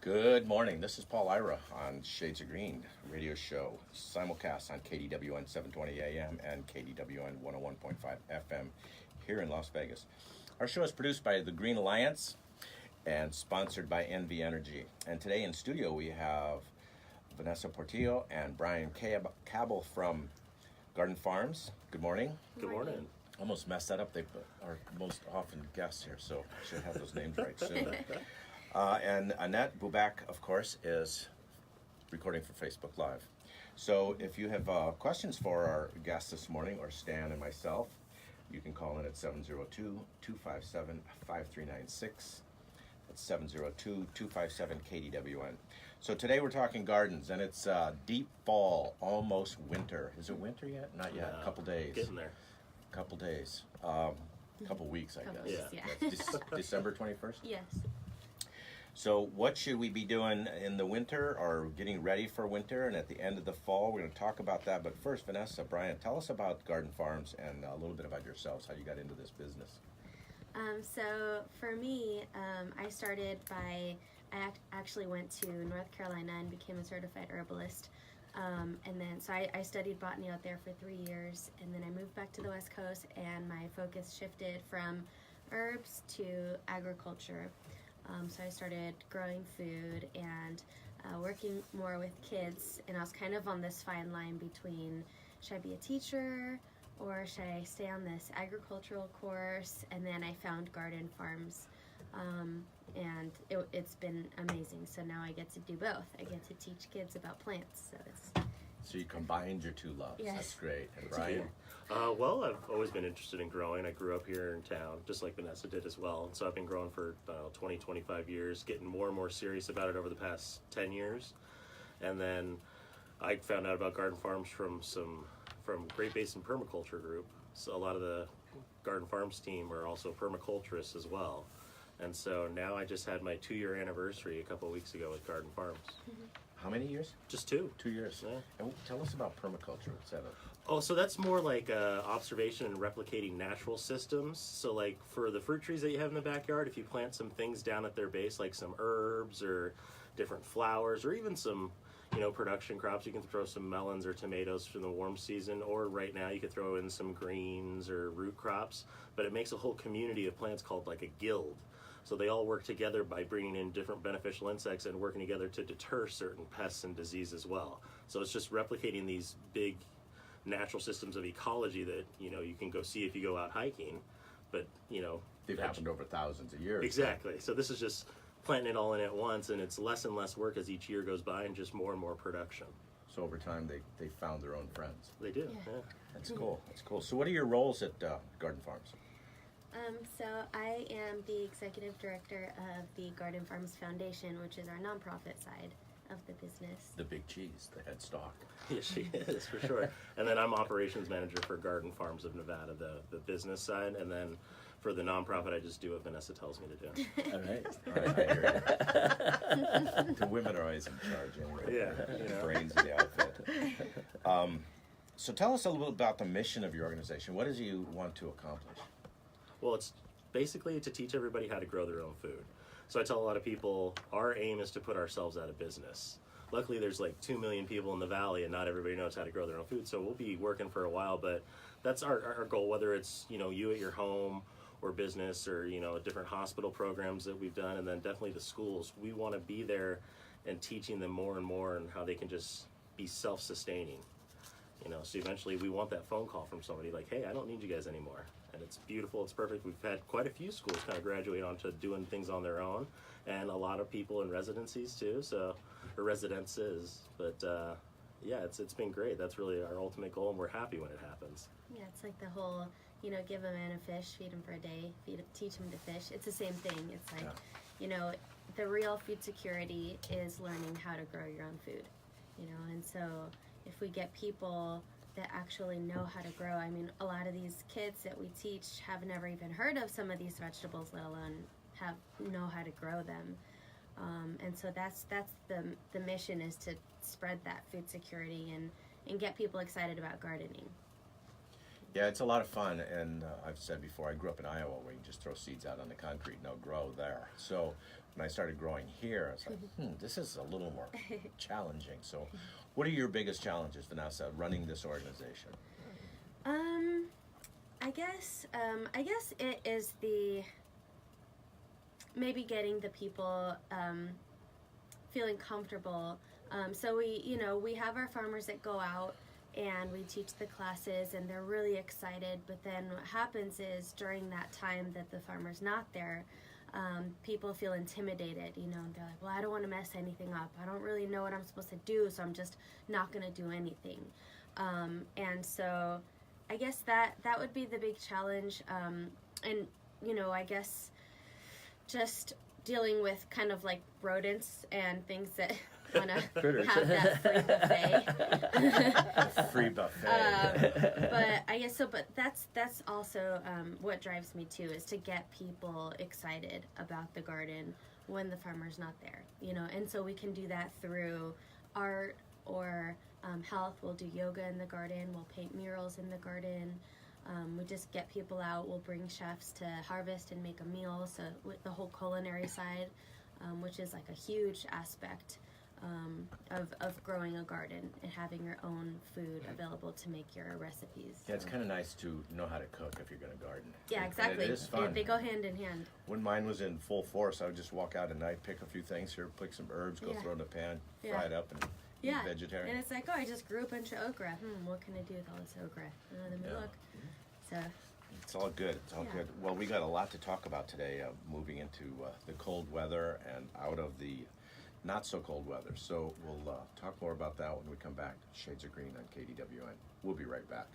Good morning. This is Paul Ira on Shades of Green radio show, simulcast on KDWN 720 AM and KDWN 101.5 FM here in Las Vegas. Our show is produced by the Green Alliance and sponsored by NV Energy. And today in studio we have Vanessa Portillo and Bryan Cabble from Garden Farms. Good morning. Good morning. Almost messed that up. They are most often guests here, so I should have those names right soon. And Annette Bubak, of course, is recording for Facebook Live. So if you have questions for our guests this morning, or Stan and myself, you can call in at 702-257-5396. That's 702-257-KDWN. So today we're talking gardens, and it's deep fall, almost winter. Is it winter yet? Not yet. A couple days. Getting there. Couple days. Couple weeks, I guess. Yeah. That's December 21st? Yes. So what should we be doing in the winter or getting ready for winter and at the end of the fall? We're going to talk about that. But first, Vanessa, Bryan, tell us about Garden Farms and a little bit about yourselves, how you got into this business. So for me, I started by, actually went to North Carolina and became a certified herbalist. And then, so I studied botany out there for 3 years, and then I moved back to the West Coast, and my focus shifted from herbs to agriculture. So I started growing food and working more with kids, and I was kind of on this fine line between, should I be a teacher or should I stay on this agricultural course? And then I found Garden Farms, and it's been amazing. So now I get to do both. I get to teach kids about plants. So you combined your two loves. Yes. That's great. And Bryan? Well, I've always been interested in growing. I grew up here in town, just like Vanessa did as well. So I've been growing for 20, 25 years, getting more and more serious about it over the past 10 years. And then I found out about Garden Farms from Great Basin Permaculture Group. So a lot of the Garden Farms team are also permaculturists as well. And so now I just had my 2-year anniversary a couple of weeks ago with Garden Farms. Mm-hmm. How many years? Just 2. 2 years. Yeah. And tell us about permaculture. What's that? Oh, so that's more like observation and replicating natural systems. So like for the fruit trees that you have in the backyard, if you plant some things down at their base, like some herbs or different flowers, or even some, production crops, you can throw some melons or tomatoes for the warm season, or right now you could throw in some greens or root crops, but it makes a whole community of plants called like a guild. So they all work together by bringing in different beneficial insects and working together to deter certain pests and disease as well. So it's just replicating these big natural systems of ecology that, you can go see if you go out hiking, but, They've happened over thousands of years. Exactly. So this is just planting it all in at once, and it's less and less work as each year goes by and just more and more production. So over time, they found their own friends. They do, yeah. That's cool. That's cool. So what are your roles at Garden Farms? So I am the executive director of the Garden Farms Foundation, which is our nonprofit side of the business. The big cheese, the head stock. Yes, she is, for sure. And then I'm operations manager for Garden Farms of Nevada, the business side. And then for the nonprofit, I just do what Vanessa tells me to do. All right. I hear you. The women are always in charge anyway. Yeah. Brains of the outfit. So tell us a little bit about the mission of your organization. What does you want to accomplish? Well, it's basically to teach everybody how to grow their own food. So I tell a lot of people, our aim is to put ourselves out of business. Luckily, there's like 2 million people in the valley, and not everybody knows how to grow their own food. So we'll be working for a while, but that's our goal, whether it's, you at your home or business or, different hospital programs that we've done, and then definitely the schools. We want to be there and teaching them more and more and how they can just be self-sustaining. So eventually we want that phone call from somebody like, hey, I don't need you guys anymore. And it's beautiful, it's perfect. We've had quite a few schools kind of graduate onto doing things on their own, and a lot of people in residencies too, or residences. But yeah, it's been great. That's really our ultimate goal, and we're happy when it happens. Yeah, it's like the whole, give a man a fish, feed him for a day, teach him to fish. It's the same thing. It's like, the real food security is learning how to grow your own food, and so if we get people that actually know how to grow. I mean, a lot of these kids that we teach have never even heard of some of these vegetables, let alone know how to grow them. And so that's the mission, is to spread that food security and get people excited about gardening. Yeah, it's a lot of fun, and I've said before, I grew up in Iowa where you just throw seeds out on the concrete and they'll grow there. So when I started growing here, I was like, this is a little more challenging. So, what are your biggest challenges, Vanessa, running this organization? I guess it is the maybe getting the people feeling comfortable. So we have our farmers that go out and we teach the classes and they're really excited, but then what happens is during that time that the farmer's not there, people feel intimidated, and they're like, well, I don't want to mess anything up. I don't really know what I'm supposed to do, so I'm just not going to do anything. And so I guess that would be the big challenge. And, I guess just dealing with kind of like rodents and things that want to have that free buffet. Free buffet. But I guess so. But that's also what drives me too, is to get people excited about the garden when the farmer's not there. And so we can do that through art or health. We'll do yoga in the garden. We'll paint murals in the garden. We just get people out. We'll bring chefs to harvest and make a meal. So with the whole culinary side, which is like a huge aspect of growing a garden and having your own food available to make your recipes. Yeah, it's kind of nice to know how to cook if you're going to garden. Yeah, exactly. It is fun. They go hand in hand. When mine was in full force, I would just walk out at night, pick a few things here, pick some herbs, go throw it in a pan, fry it up, and eat vegetarian. And it's like, oh, I just grew a bunch of okra. What can I do with all this okra? Let me look. So it's all good. It's all good. Well, we got a lot to talk about today, moving into the cold weather and out of the not so cold weather. So we'll talk more about that when we come back. Shades of Green on KDWN. We'll be right back.